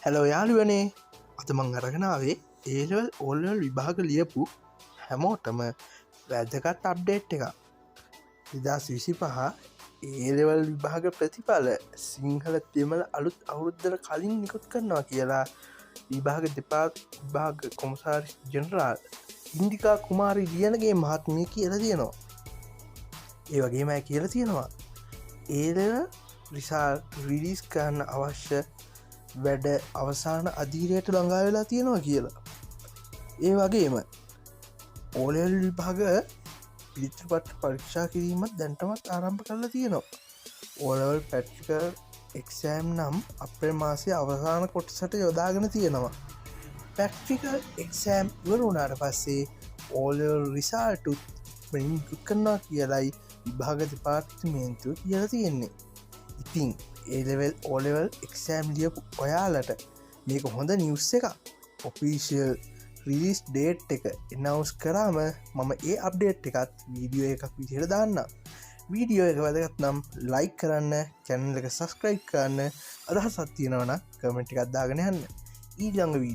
Hello යාළුවනේ අත මං අරගෙනාවේ ඒලවල් ඕල්වල් විභාග ලියපු හැමෝටම වැදගත් අප්ඩේට් එක 2025 ඒලෙවල් විභාග ප්‍රතිඵල සිංහල දෙමළ අලුත් අවුරුද්ධර කලින් නිකුත් කරනවා කියලා විභාග දෙපාත් විභාග කොමසාර් ජනරාල් ඉන්දිකා කුමාරි ලියනගේ මහත්මිය කියල තියෙනවා. ඒ වගේම කියල තියෙනවා ඒල රිසාල් රිලිස් කරන්න අවශ්‍ය වැඩ අවසාන අධීරයට ළඟා වෙලා තියෙනවා කියලා. ඒ වගේම ඕලෙල් විභාග පිළිත්‍රපට් පරීක්ෂා කිරීමත් දැන්ටමත් ආරම්භ කරලා තියෙනවා. ඕලවල් පැට්ිකල් එක්සෑම් නම් අපේ මාසය අවසාන කොටසට යොදාගෙන තියෙනවා. පැක්ටිකල් එක්සෑම් ඉවරුණාට පස්සේ ඕලල් රිසාල්ටුත් ප්‍රින්ටු කරනවා කියලයි විභාග දෙපාර්තිමේන්තුව කියල තියෙන්නේ. ඉතින් ඒලෙවල් ඕලෙවල් එක්සෑම් ලියපු ඔයාලට මේක හොඳ නිවස් එක ඔෆිසිල් රිලිස් ඩේට් එක එනවස් කරාම මම ඒ අප්ඩේට් එකත් වීඩියෝ එකක් විදිහට දාන්න. වීඩියෝ එක වැදගත් නම් ලයික් කරන්න, චැනල් එක සස්ක්‍රයිබ් කරන්න, අදහසත් තියෙනවන කමෙන්ට් එකක් දාගෙන යන්න. ඊළඟ වීඩියෝ